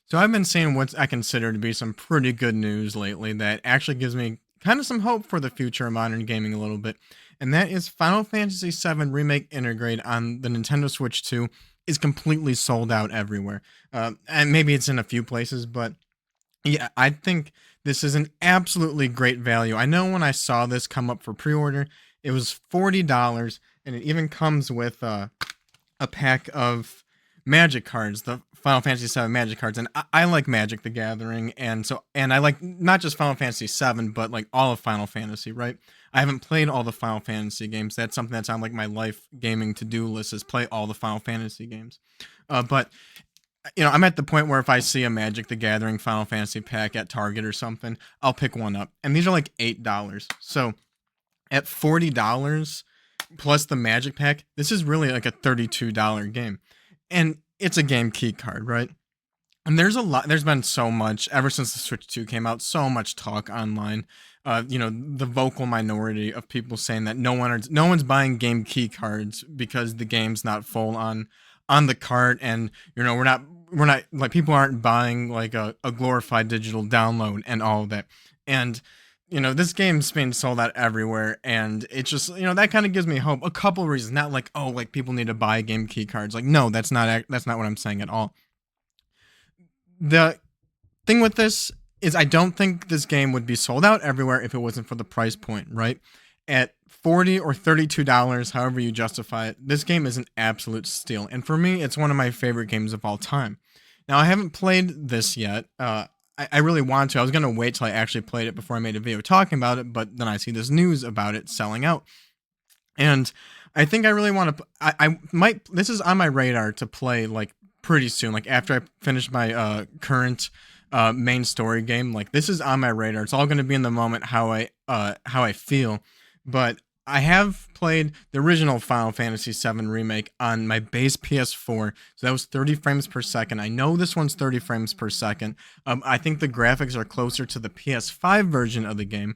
So I've been seeing what I consider to be some pretty good news lately that actually gives me kind of some hope for the future of modern gaming a little bit. And that is Final Fantasy VII Remake Integrate on the Nintendo Switch 2 is completely sold out everywhere. And maybe it's in a few places, but yeah, I think this is an absolutely great value. I know when I saw this come up for pre-order, it was $40, and it even comes with a pack of Magic cards, the Final Fantasy VII Magic cards, and I like Magic the Gathering, and I like not just Final Fantasy VII, but like all of Final Fantasy. Right? I haven't played all the Final Fantasy games. That's something that's on like my life gaming to do list is play all the Final Fantasy games. But I'm at the point where if I see a Magic the Gathering Final Fantasy pack at Target or something, I'll pick one up, and these are like $8. So at $40 plus the Magic pack, this is really like a $32 game. And it's a game key card, right? And there's been so much ever since the Switch 2 came out, so much talk online. The vocal minority of people saying that no one's buying game key cards because the game's not full on the cart, and we're not like people aren't buying like a glorified digital download and all of that. And this game's being sold out everywhere, and it just, that kind of gives me hope. A couple of reasons, not like, oh, like people need to buy game key cards. Like, no, that's not what I'm saying at all. The thing with this is I don't think this game would be sold out everywhere if it wasn't for the price point, right? At 40 or $32, however you justify it, this game is an absolute steal. And for me, it's one of my favorite games of all time. Now, I haven't played this yet. I really want to. I was going to wait till I actually played it before I made a video talking about it, but then I see this news about it selling out. And I think I really want to. I might. This is on my radar to play like pretty soon. Like after I finish my current main story game. Like this is on my radar. It's all going to be in the moment how I feel. But I have played the original Final Fantasy VII Remake on my base PS4, so that was 30 frames per second. I know this one's 30 frames per second. I think the graphics are closer to the PS5 version of the game.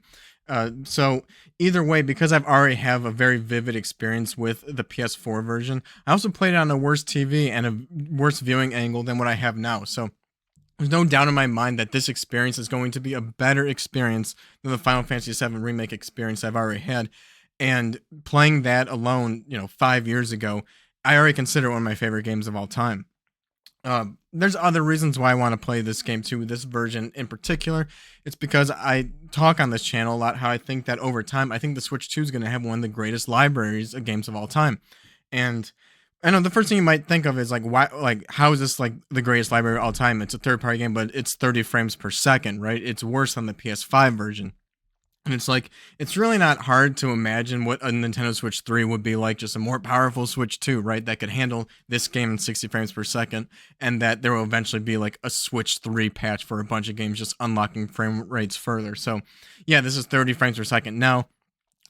So either way, because I've already have a very vivid experience with the PS4 version, I also played it on a worse TV and a worse viewing angle than what I have now. So there's no doubt in my mind that this experience is going to be a better experience than the Final Fantasy VII Remake experience I've already had. And playing that alone, 5 years ago, I already consider it one of my favorite games of all time. There's other reasons why I want to play this game too, this version in particular. It's because I talk on this channel a lot how I think that over time, I think the Switch 2 is going to have one of the greatest libraries of games of all time. And I know the first thing you might think of is like, why, like, how is this like the greatest library of all time? It's a third party game, but it's 30 frames per second, right? It's worse than the PS5 version. And it's like, it's really not hard to imagine what a Nintendo Switch 3 would be like, just a more powerful Switch 2, right? That could handle this game in 60 frames per second, and that there will eventually be like a Switch 3 patch for a bunch of games, just unlocking frame rates further. So, yeah, this is 30 frames per second. Now,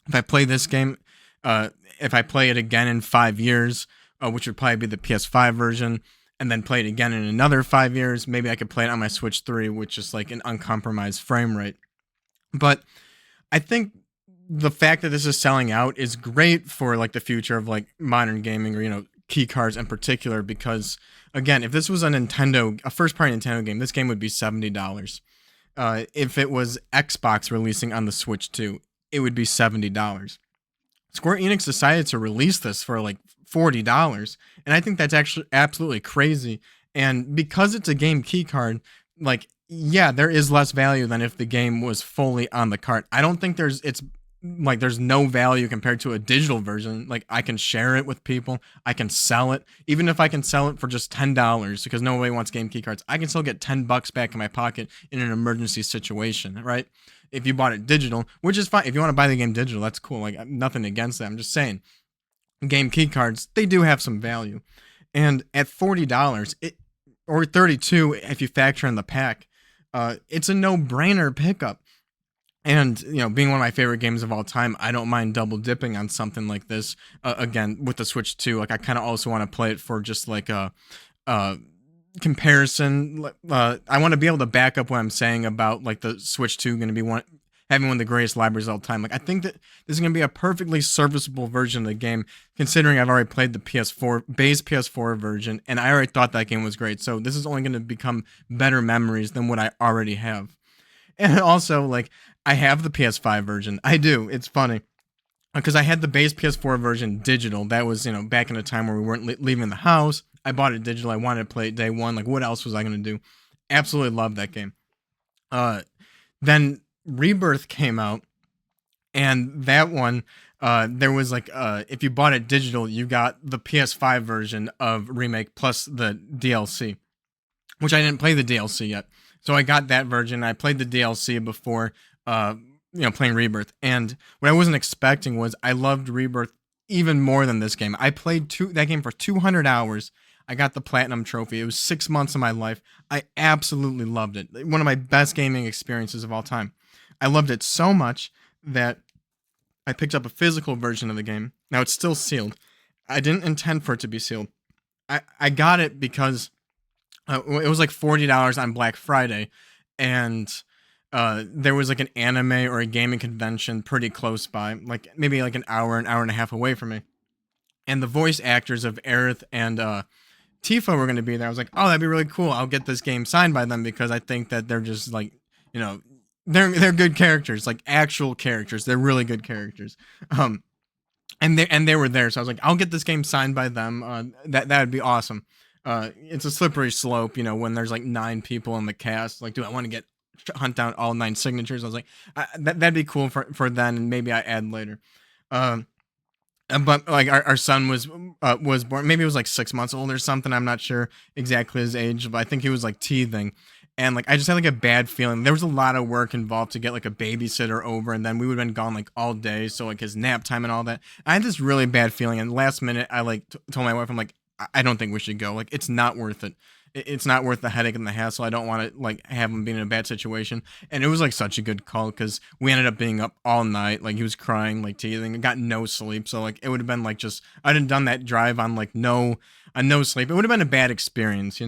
if I play this game, if I play it again in 5 years, which would probably be the PS5 version, and then play it again in another 5 years, maybe I could play it on my Switch 3, which is like an uncompromised frame rate. But I think the fact that this is selling out is great for like the future of like modern gaming or key cards in particular, because again, if this was a first party Nintendo game, this game would be $70. If it was Xbox releasing on the Switch 2, it would be $70. Square Enix decided to release this for like $40, and I think that's actually absolutely crazy. And because it's a game key card, like, yeah, there is less value than if the game was fully on the cart. I don't think there's no value compared to a digital version. Like, I can share it with people, I can sell it, even if I can sell it for just $10 because nobody wants game key cards. I can still get $10 back in my pocket in an emergency situation, right? If you bought it digital, which is fine. If you want to buy the game digital, that's cool. Like, nothing against that. I'm just saying, game key cards, they do have some value. And at $40, or 32 if you factor in the pack, it's a no-brainer pickup. And being one of my favorite games of all time, I don't mind double dipping on something like this. Again, with the Switch 2, like I kind of also want to play it for just like a comparison. I want to be able to back up what I'm saying about like the Switch 2 going to be having one of the greatest libraries of all time. Like I think that this is going to be a perfectly serviceable version of the game, considering I've already played the PS4 base PS4 version, and I already thought that game was great. So this is only going to become better memories than what I already have. And also, like, I have the PS5 version. I do. It's funny because I had the base PS4 version digital. That was, back in a time where we weren't leaving the house. I bought it digital. I wanted to play it day one. Like, what else was I going to do? Absolutely love that game. Uh, then Rebirth came out, and that one, there was like, if you bought it digital, you got the PS5 version of Remake plus the DLC, which I didn't play the DLC yet. So I got that version. I played the DLC before, uh, playing Rebirth. And what I wasn't expecting was I loved Rebirth even more than this game. I played that game for 200 hours. I got the platinum trophy. It was 6 months of my life. I absolutely loved it. One of my best gaming experiences of all time. I loved it so much that I picked up a physical version of the game. Now it's still sealed. I didn't intend for it to be sealed. I got it because it was like $40 on Black Friday, and there was like an anime or a gaming convention pretty close by, like maybe like an hour and a half away from me. And the voice actors of Aerith and Tifa were going to be there. I was like, oh, that'd be really cool. I'll get this game signed by them because I think that they're just like, you know, they're good characters, like actual characters. They're really good characters. And they were there, so I was like, I'll get this game signed by them. That would be awesome. It's a slippery slope, when there's like 9 people in the cast. Like, do I want to hunt down all 9 signatures? I was like, that'd be cool for then, and maybe I add later. Um, but like our son was born. Maybe it was like 6 months old or something. I'm not sure exactly his age, but I think he was like teething. And like I just had like a bad feeling. There was a lot of work involved to get like a babysitter over, and then we would have been gone like all day. So like his nap time and all that. I had this really bad feeling, and last minute I like told my wife, I'm like, I don't think we should go. Like it's not worth it. It's not worth the headache and the hassle. I don't want to like have him be in a bad situation. And it was like such a good call because we ended up being up all night. Like he was crying, like teething, and got no sleep. So like it would have been like just I'd have done that drive on like no sleep. It would have been a bad experience,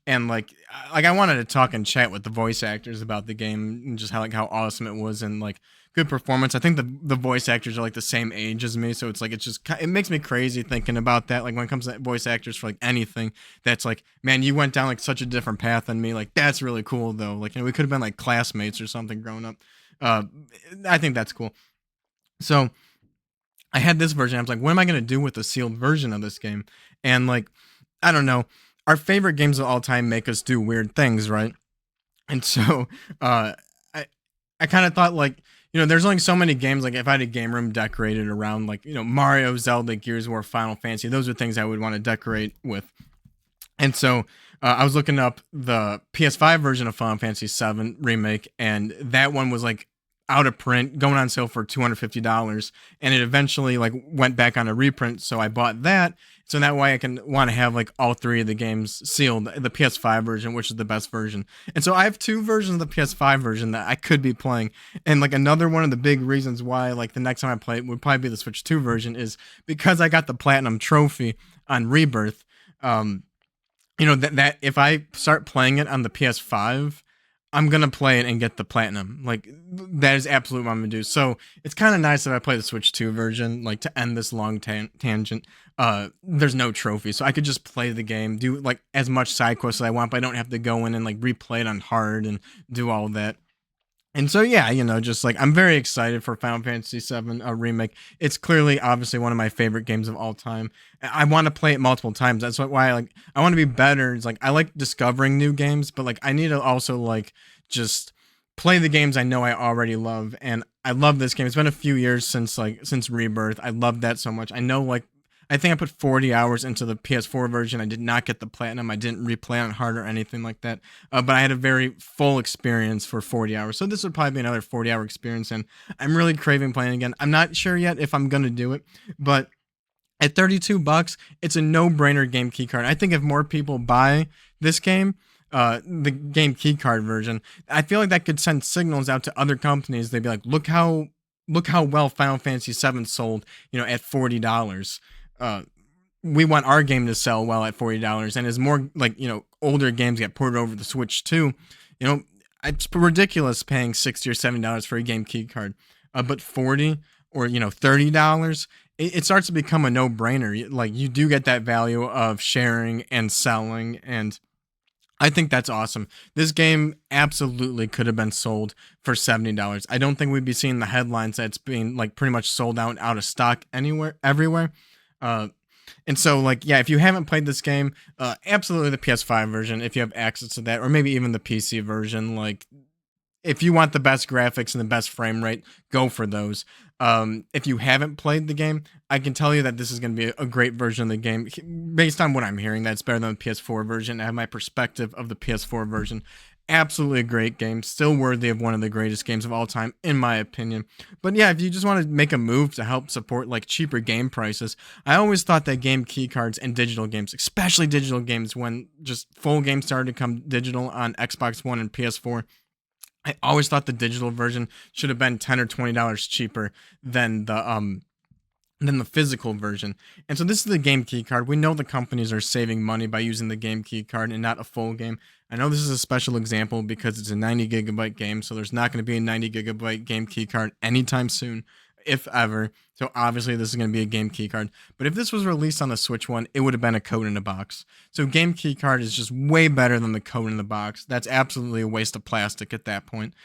And like I wanted to talk and chat with the voice actors about the game and just how awesome it was and like good performance. I think the voice actors are like the same age as me, so it's like it makes me crazy thinking about that. Like when it comes to voice actors for like anything, that's like, man, you went down like such a different path than me. Like that's really cool though. Like we could have been like classmates or something growing up. Uh, I think that's cool. So I had this version. I was like, what am I gonna do with the sealed version of this game? And like, I don't know. Our favorite games of all time make us do weird things, right? And so, I I kind of thought like, there's only so many games. Like if I had a game room decorated around like, Mario, Zelda, Gears of War, Final Fantasy, those are things I would want to decorate with. And so I was looking up the PS5 version of Final Fantasy 7 Remake, and that one was like out of print, going on sale for $250, and it eventually like went back on a reprint. So I bought that, so that way I can want to have like all 3 of the games sealed, the PS5 version, which is the best version. And so I have 2 versions of the PS5 version that I could be playing. And like another one of the big reasons why like the next time I play it would probably be the Switch 2 version is because I got the platinum trophy on Rebirth. That if I start playing it on the PS5, I'm gonna play it and get the platinum. Like that is absolutely what I'm gonna do. So it's kind of nice that I play the Switch 2 version, like to end this long tangent. There's no trophy, so I could just play the game, do like as much side quests as I want, but I don't have to go in and like replay it on hard and do all of that. And so yeah, just like I'm very excited for Final Fantasy VII remake. It's clearly, obviously, one of my favorite games of all time. I want to play it multiple times. That's why I want to be better. It's like I like discovering new games, but like I need to also like just play the games I know I already love. And I love this game. It's been a few years since Rebirth. I love that so much. I know like I think I put 40 hours into the PS4 version. I did not get the platinum. I didn't replay on hard or anything like that. But I had a very full experience for 40 hours. So this would probably be another 40-hour experience. And I'm really craving playing again. I'm not sure yet if I'm going to do it. But at $32, it's a no-brainer game keycard. I think if more people buy this game, the game keycard version, I feel like that could send signals out to other companies. They'd be like, look how well Final Fantasy VII sold, at $40. We want our game to sell well at $40, and as more like older games get ported over the Switch too, it's ridiculous paying $60 or $70 for a game key card, but 40 or $30, it starts to become a no brainer. Like you do get that value of sharing and selling, and I think that's awesome. This game absolutely could have been sold for $70. I don't think we'd be seeing the headlines that it's being like pretty much sold out of stock anywhere, everywhere. Uh, and so, like, yeah, if you haven't played this game, absolutely the PS5 version, if you have access to that, or maybe even the PC version. Like, if you want the best graphics and the best frame rate, go for those. If you haven't played the game, I can tell you that this is going to be a great version of the game. Based on what I'm hearing, that's better than the PS4 version. I have my perspective of the PS4 version. Absolutely a great game, still worthy of one of the greatest games of all time, in my opinion. But yeah, if you just want to make a move to help support like cheaper game prices, I always thought that game keycards and digital games, especially digital games, when just full games started to come digital on Xbox One and PS4, I always thought the digital version should have been $10 or $20 cheaper than the physical version. And so this is the game key card. We know the companies are saving money by using the game key card and not a full game. I know this is a special example because it's a 90 gigabyte game, so there's not going to be a 90 gigabyte game key card anytime soon, if ever. So obviously this is going to be a game key card. But if this was released on the Switch one, it would have been a code in a box. So game key card is just way better than the code in the box. That's absolutely a waste of plastic at that point.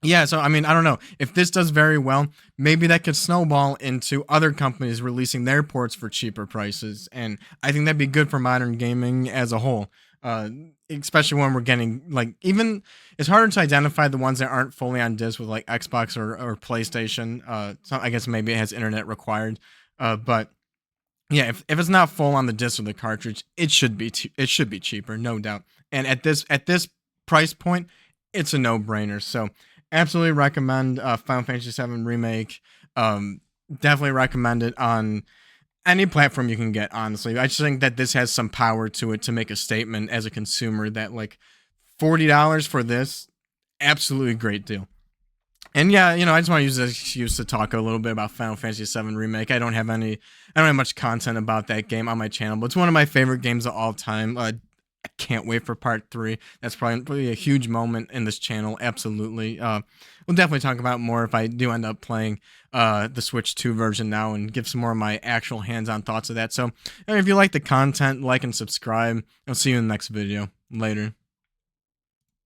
Yeah, so I mean, I don't know. If this does very well, maybe that could snowball into other companies releasing their ports for cheaper prices, and I think that'd be good for modern gaming as a whole. Uh, Especially when we're getting like even it's harder to identify the ones that aren't fully on disc with like Xbox or PlayStation. So I guess maybe it has internet required. But yeah, if it's not full on the disc or the cartridge, it should be cheaper, no doubt. And at this price point, it's a no brainer. So absolutely recommend Final Fantasy VII Remake. Definitely recommend it on any platform you can get. Honestly, I just think that this has some power to it to make a statement as a consumer that like $40 for this, absolutely great deal. And yeah, I just want to use this excuse to talk a little bit about Final Fantasy VII Remake. I don't have much content about that game on my channel, but it's one of my favorite games of all time. I can't wait for part 3. That's probably a huge moment in this channel. Absolutely. We'll definitely talk about more if I do end up playing the Switch 2 version now and give some more of my actual hands-on thoughts of that. So if you like the content, like and subscribe. I'll see you in the next video. Later.